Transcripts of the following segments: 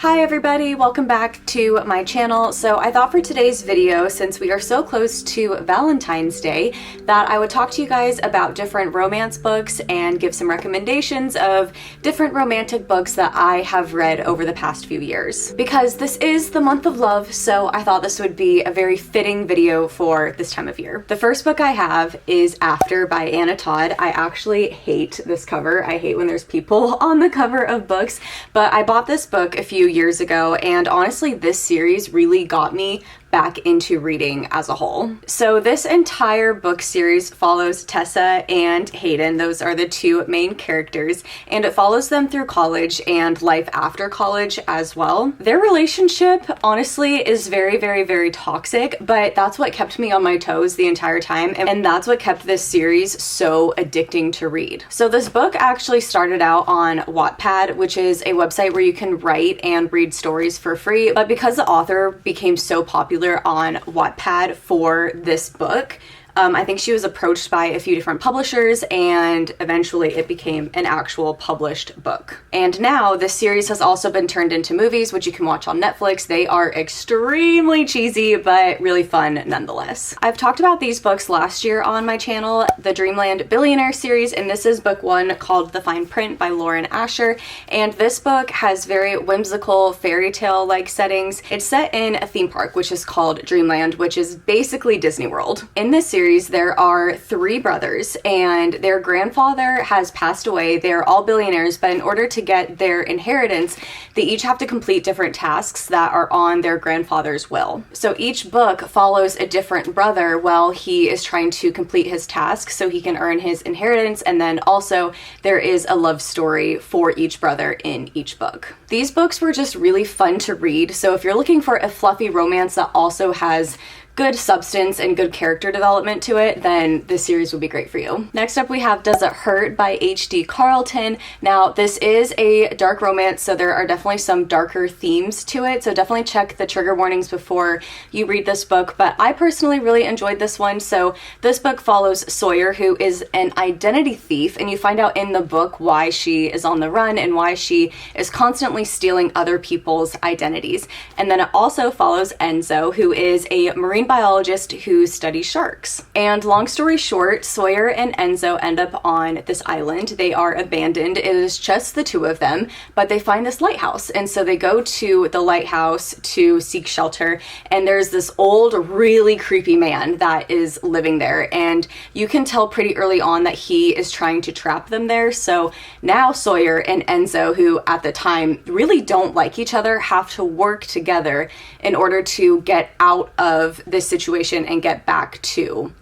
Hi everybody, welcome back to my channel. So I thought for today's video, since we are so close to Valentine's Day, that I would talk to you guys about different romance books and give some recommendations of different romantic books that I have read over the past few years. Because this is the month of love, so I thought this would be a very fitting video for this time of year. The first book I have is After by Anna Todd. I actually hate this cover. I hate when there's people on the cover of books, but I bought this book a few years ago, and honestly this series really got me back into reading as a whole. So this entire book series follows Tessa and Hayden. Those are the two main characters, and it follows them through college and life after college as well. Their relationship honestly is very, very, very toxic, but that's what kept me on my toes the entire time, and that's what kept this series so addicting to read. So this book actually started out on Wattpad, which is a website where you can write and read stories for free, but because the author became so popular on Wattpad for this book, I think she was approached by a few different publishers, and eventually it became an actual published book. And now this series has also been turned into movies, which you can watch on Netflix. They are extremely cheesy, but really fun nonetheless. I've talked about these books last year on my channel, the Dreamland Billionaire series, and this is book one called The Fine Print by Lauren Asher. And this book has very whimsical fairy tale-like settings. It's set in a theme park, which is called Dreamland, which is basically Disney World. In this series, there are three brothers, and their grandfather has passed away. They're all billionaires, but in order to get their inheritance, they each have to complete different tasks that are on their grandfather's will. So each book follows a different brother while he is trying to complete his tasks so he can earn his inheritance, and then also there is a love story for each brother in each book. These books were just really fun to read, so if you're looking for a fluffy romance that also has good substance and good character development to it, then this series will be great for you. Next up we have Does It Hurt by H.D. Carlton. Now this is a dark romance, so there are definitely some darker themes to it, so definitely check the trigger warnings before you read this book, but I personally really enjoyed this one. So this book follows Sawyer, who is an identity thief, and you find out in the book why she is on the run and why she is constantly stealing other people's identities. And then it also follows Enzo, who is a marine biologist who studies sharks. And long story short, Sawyer and Enzo end up on this island. They are abandoned. It is just the two of them, but they find this lighthouse, and so they go to the lighthouse to seek shelter, and there's this old, really creepy man that is living there, and you can tell pretty early on that he is trying to trap them there. So now Sawyer and Enzo, who at the time really don't like each other, have to work together in order to get out of this situation and get back to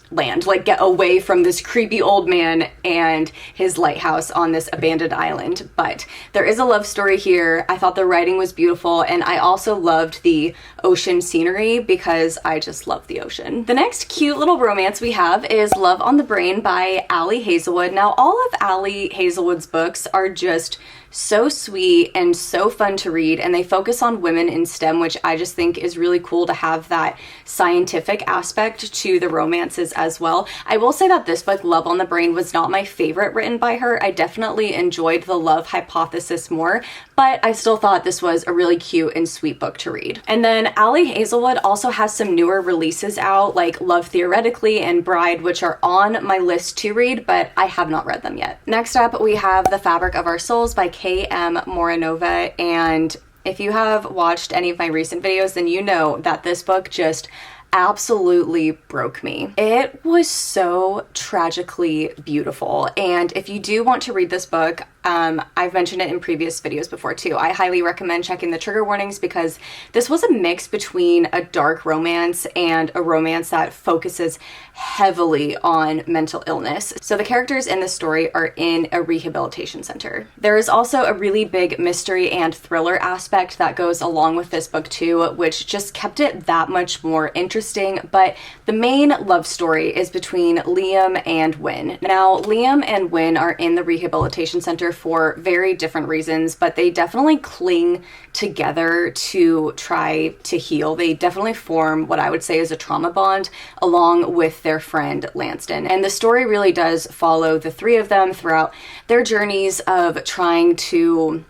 land, like get away from this creepy old man and his lighthouse on this abandoned island. But there is a love story here. I thought the writing was beautiful, and I also loved the ocean scenery because I just love the ocean. The next cute little romance we have is Love on the Brain by Ali Hazelwood. Now all of Ali Hazelwood's books are just so sweet and so fun to read, and they focus on women in STEM, which I just think is really cool to have that scientific aspect to the romances as well. I will say that this book, Love on the Brain, was not my favorite written by her. I definitely enjoyed The Love Hypothesis more, but I still thought this was a really cute and sweet book to read. And then Ali Hazelwood also has some newer releases out, like Love Theoretically and Bride, which are on my list to read, but I have not read them yet. Next up, we have The Fabric of Our Souls by K.M. Moranova, and if you have watched any of my recent videos, then you know that this book just absolutely broke me. It was so tragically beautiful, and if you do want to read this book, I've mentioned it in previous videos before too. I highly recommend checking the trigger warnings because this was a mix between a dark romance and a romance that focuses heavily on mental illness. So the characters in this story are in a rehabilitation center. There is also a really big mystery and thriller aspect that goes along with this book too, which just kept it that much more interesting. But the main love story is between Liam and Wynn. Now, Liam and Wynn are in the rehabilitation center for very different reasons, but they definitely cling together to try to heal. They definitely form what I would say is a trauma bond along with their friend Lanston. And the story really does follow the three of them throughout their journeys of trying to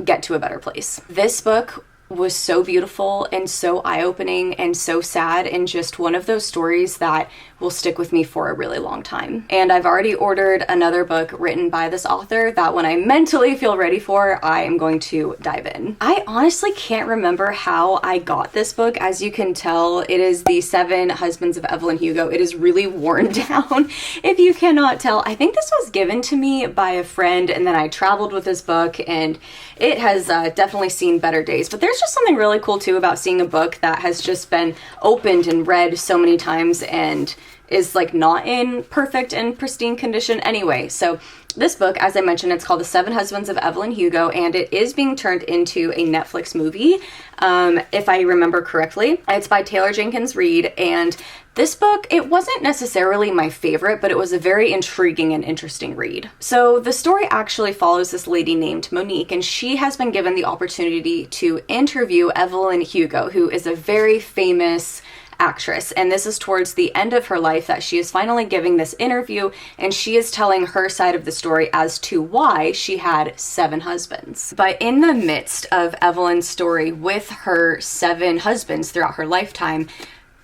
get to a better place. This book was so beautiful and so eye-opening and so sad, and just one of those stories that will stick with me for a really long time. And I've already ordered another book written by this author that when I mentally feel ready for, I am going to dive in. I honestly can't remember how I got this book. As you can tell, it is The Seven Husbands of Evelyn Hugo. It is really worn down, if you cannot tell. I think this was given to me by a friend, and then I traveled with this book, and it has definitely seen better days. But there's just something really cool too about seeing a book that has just been opened and read so many times and is like not in perfect and pristine condition anyway. So this book, as I mentioned, it's called The Seven Husbands of Evelyn Hugo, and it is being turned into a Netflix movie, if I remember correctly. It's by Taylor Jenkins Reid, and this book, it wasn't necessarily my favorite, but it was a very intriguing and interesting read. So the story actually follows this lady named Monique, and she has been given the opportunity to interview Evelyn Hugo, who is a very famous actress, and this is towards the end of her life that she is finally giving this interview, and she is telling her side of the story as to why she had 7 husbands. But in the midst of Evelyn's story with her 7 husbands throughout her lifetime,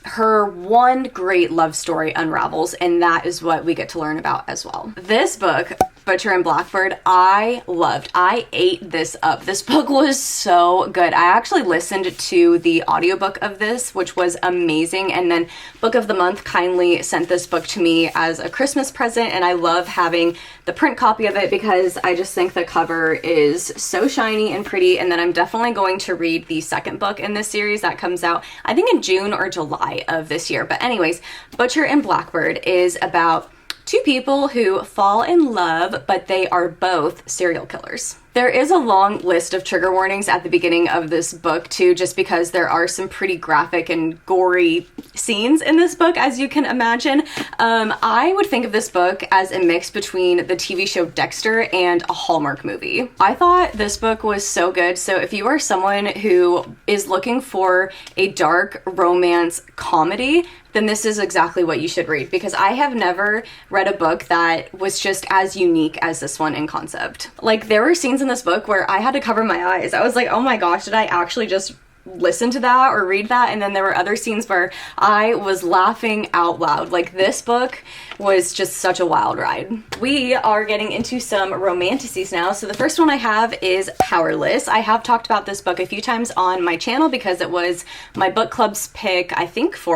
her one great love story unravels, and that is what we get to learn about as well. This book, Butcher and Blackbird, I loved. I ate this up. This book was so good. I actually listened to the audiobook of this, which was amazing, and then Book of the Month kindly sent this book to me as a Christmas present, and I love having the print copy of it because I just think the cover is so shiny and pretty. And then I'm definitely going to read the second book in this series that comes out, I think, in June or July of this year. But anyways, Butcher and Blackbird is about 2 people who fall in love, but they are both serial killers. There is a long list of trigger warnings at the beginning of this book too, just because there are some pretty graphic and gory scenes in this book, as you can imagine. I would think of this book as a mix between the TV show Dexter and a Hallmark movie. I thought this book was so good. So if you are someone who is looking for a dark romance comedy, then this is exactly what you should read, because I have never read a book that was just as unique as this one in concept. Like, there were scenes in this book where I had to cover my eyes. I was like, oh my gosh, did I actually just listen to that or read that? And then there were other scenes where I was laughing out loud. Like, this book was just such a wild ride. We are getting into some romanticies now. So the first one I have is Powerless. I have talked about this book a few times on my channel because it was my book club's pick, I think it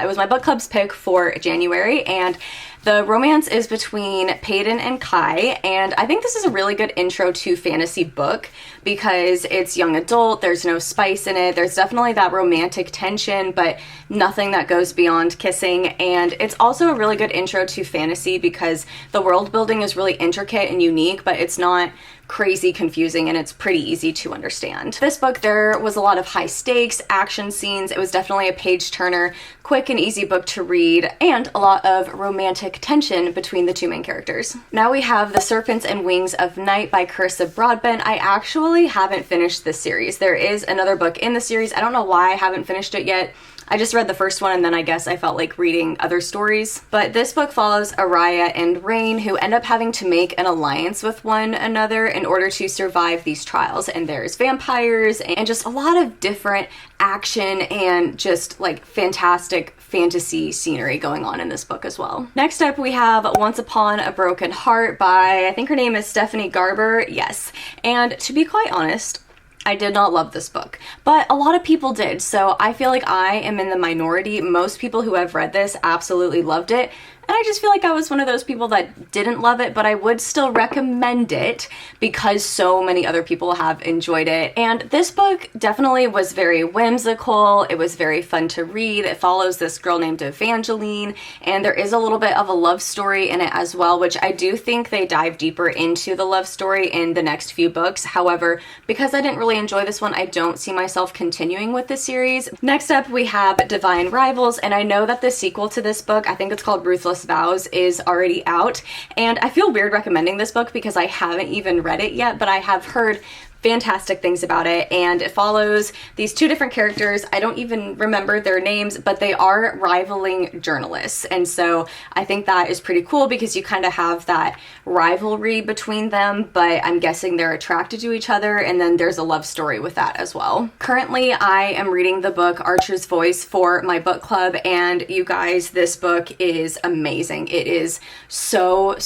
was my book club's pick for January, and the romance is between Peyton and Kai, and I think this is a really good intro to fantasy book because it's young adult, there's no spice in it, there's definitely that romantic tension, but nothing that goes beyond kissing, and it's also a really good intro to fantasy because the world building is really intricate and unique, but it's not crazy confusing, and it's pretty easy to understand. This book, there was a lot of high stakes action scenes. It was definitely a page turner, quick and easy book to read, and a lot of romantic tension between the 2 main characters. Now we have The Serpents and Wings of Night by Carissa Broadbent. I actually haven't finished this series. There is another book in the series. I don't know why I haven't finished it yet. I just read the first one, and then I guess I felt like reading other stories. But this book follows Araya and Rain, who end up having to make an alliance with one another in order to survive these trials. And there's vampires and just a lot of different action and just like fantastic fantasy scenery going on in this book as well. Next up, we have Once Upon a Broken Heart by, I think her name is Stephanie Garber. Yes. And to be quite honest, I did not love this book, but a lot of people did, so I feel like I am in the minority. Most people who have read this absolutely loved it, and I just feel like I was one of those people that didn't love it, but I would still recommend it because so many other people have enjoyed it. And this book definitely was very whimsical. It was very fun to read. It follows this girl named Evangeline, and there is a little bit of a love story in it as well, which I do think they dive deeper into the love story in the next few books. However, because I didn't really enjoy this one, I don't see myself continuing with the series. Next up, we have Divine Rivals, and I know that the sequel to this book, I think it's called Ruthless Vows, is already out, and I feel weird recommending this book because I haven't even read it yet, but I have heard fantastic things about it, and it follows these two different characters. I don't even remember their names, but they are rivaling journalists, and so I think that is pretty cool because you kind of have that rivalry between them, but I'm guessing they're attracted to each other, and then there's a love story with that as well. Currently, I am reading the book Archer's Voice for my book club, and you guys, this book is amazing. It is so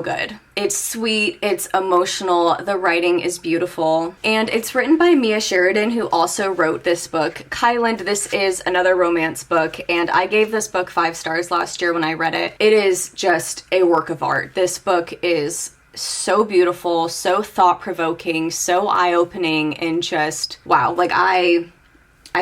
good. It's sweet, it's emotional, the writing is beautiful, and it's written by Mia Sheridan, who also wrote this book, Kyland. This is another romance book, and I gave this book 5 stars last year when I read it. It is just a work of art. This book is so beautiful, so thought-provoking, so eye-opening, and just wow. Like, I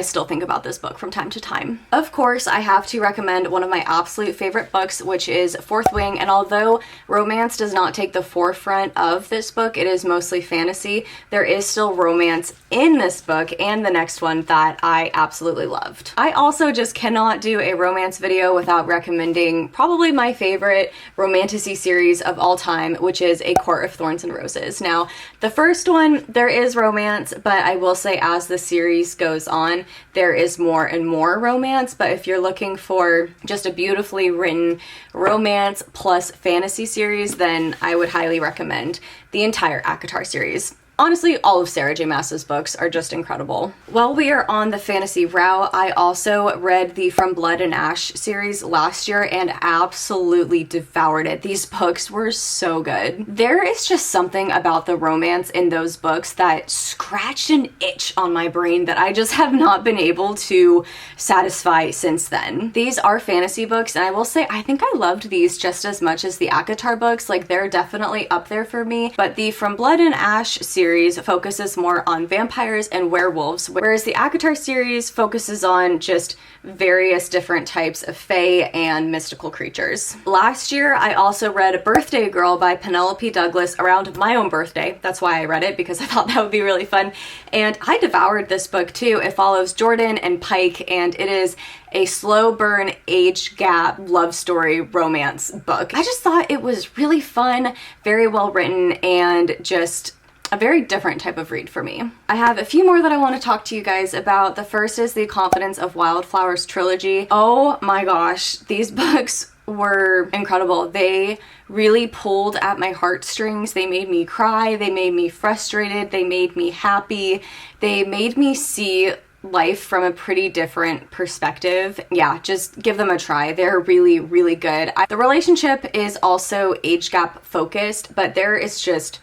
still think about this book from time to time. Of course, I have to recommend one of my absolute favorite books, which is Fourth Wing, and although romance does not take the forefront of this book, it is mostly fantasy, there is still romance in this book and the next one that I absolutely loved. I also just cannot do a romance video without recommending probably my favorite romantasy series of all time, which is A Court of Thorns and Roses. Now, the first one, there is romance, but I will say as the series goes on, there is more and more romance, but if you're looking for just a beautifully written romance plus fantasy series, then I would highly recommend the entire ACOTAR series. Honestly, all of Sarah J. Maas's books are just incredible. While we are on the fantasy route, I also read the From Blood and Ash series last year and absolutely devoured it. These books were so good. There is just something about the romance in those books that scratched an itch on my brain that I just have not been able to satisfy since then. These are fantasy books, and I will say I think I loved these just as much as the ACOTAR books. Like, they're definitely up there for me, but the From Blood and Ash series focuses more on vampires and werewolves, whereas the ACOTAR series focuses on just various different types of fae and mystical creatures. Last year, I also read Birthday Girl by Penelope Douglas around my own birthday. That's why I read it, because I thought that would be really fun. And I devoured this book too. It follows Jordan and Pike, and it is a slow burn age gap love story romance book. I just thought it was really fun, very well written, and just a very different type of read for me. I have a few more that I want to talk to you guys about. The first is the Confidence of Wildflowers trilogy. Oh my gosh, these books were incredible. They really pulled at my heartstrings. They made me cry, they made me frustrated, they made me happy, they made me see life from a pretty different perspective. Yeah, just give them a try. They're really good. The relationship is also age gap focused, but there is just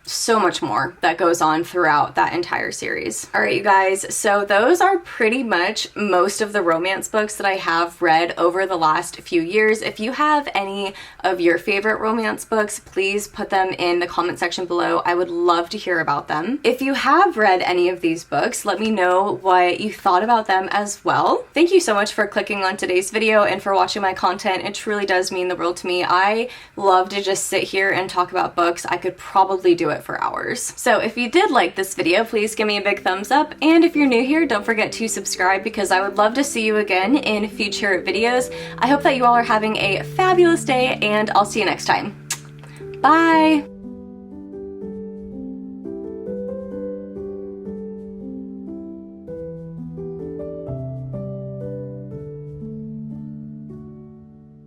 so much more that goes on throughout that entire series. All right, you guys, so those are pretty much most of the romance books that I have read over the last few years. If you have any of your favorite romance books, please put them in the comment section below. I would love to hear about them. If you have read any of these books, let me know what you thought about them as well. Thank you so much for clicking on today's video and for watching my content. It truly does mean the world to me. I love to just sit here and talk about books. I could probably do it for hours. So if you did like this video, please give me a big thumbs up, and if you're new here, don't forget to subscribe because I would love to see you again in future videos. I hope that you all are having a fabulous day, and I'll see you next time. Bye!